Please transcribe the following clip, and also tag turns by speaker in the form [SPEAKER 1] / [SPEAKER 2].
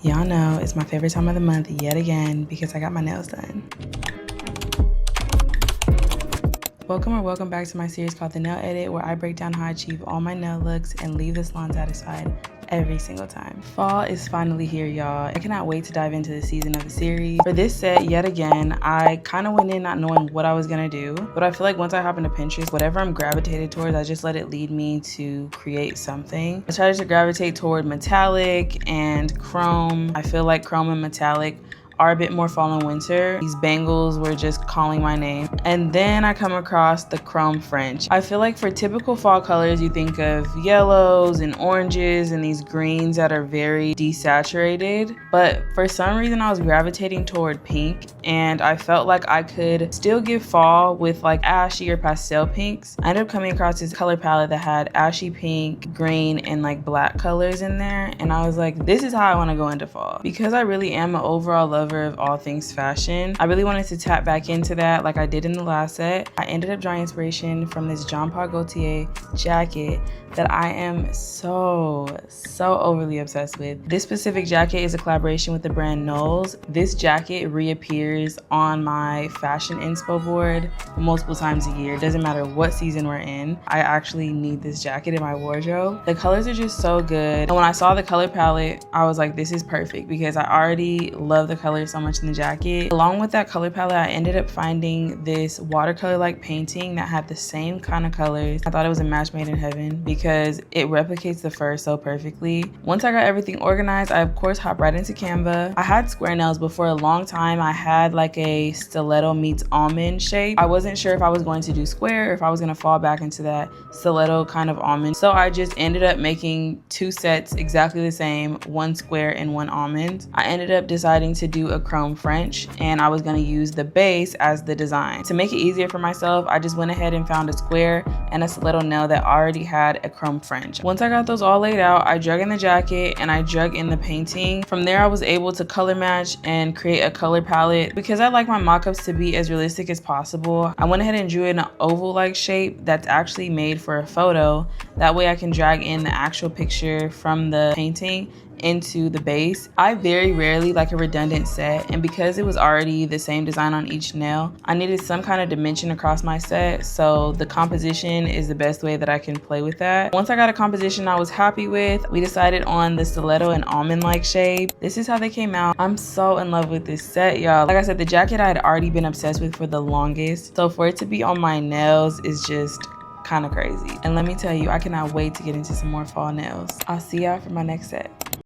[SPEAKER 1] Y'all know it's my favorite time of the month yet again because I got my nails done. Welcome back to my series called The Nail Edit, where I break down how I achieve all my nail looks and leave the salon satisfied every single time. Fall is finally here, y'all. I cannot wait to dive into the season of the series. For this set, yet again, I kind of went in not knowing what I was gonna do, but I feel like once I hop into Pinterest, whatever I'm gravitated towards, I just let it lead me to create something. I started to gravitate toward metallic and chrome. I feel like chrome and metallic are a bit more fall and winter. These bangles were just calling my name. And then I come across the chrome French. I feel like for typical fall colors, you think of yellows and oranges and these greens that are very desaturated. But for some reason, I was gravitating toward pink, and I felt like I could still give fall with like ashy or pastel pinks. I ended up coming across this color palette that had ashy pink, green, and like black colors in there. And I was like, this is how I want to go into fall. Because I really am an overall lover of all things fashion, I really wanted to tap back into that like I did in the last set. I ended up drawing inspiration from this Jean Paul Gaultier jacket that I am so overly obsessed with. This specific jacket is a collaboration with the brand Knowles. This jacket reappears on my fashion inspo board multiple times a year. It doesn't matter what season we're in. I actually need this jacket in my wardrobe. The colors are just so good. And when I saw the color palette, I was like, this is perfect because I already love the color so much in the jacket. Along with that color palette, I ended up finding this watercolor-like painting that had the same kind of colors. I thought it was a match made in heaven because it replicates the fur so perfectly. Once I got everything organized, I of course hopped right into Canva. I had square nails, but for a long time I had like a stiletto meets almond shape. I wasn't sure if I was going to do square or if I was going to fall back into that stiletto kind of almond. So I just ended up making two sets exactly the same, one square and one almond. I ended up deciding to do a chrome French, and I was going to use the base as the design. To make it easier for myself, I just went ahead and found a square and a stiletto nail that already had a chrome French. Once I got those all laid out, I drug in the jacket and I drug in the painting. From there, I was able to color match and create a color palette. Because I like my mock-ups to be as realistic as possible, I went ahead and drew in an oval-like shape that's actually made for a photo. That way I can drag in the actual picture from the painting into the base. I very rarely like a redundant set, and because it was already the same design on each nail, I needed some kind of dimension across my set, so the composition is the best way that I can play with that. Once I got a composition I was happy with, we decided on the stiletto and almond-like shape. This is how they came out. I'm so in love with this set, y'all. Like I said, the jacket I had already been obsessed with for the longest, so for it to be on my nails is just kind of crazy. And let me tell you, I cannot wait to get into some more fall nails. I'll see y'all for my next set.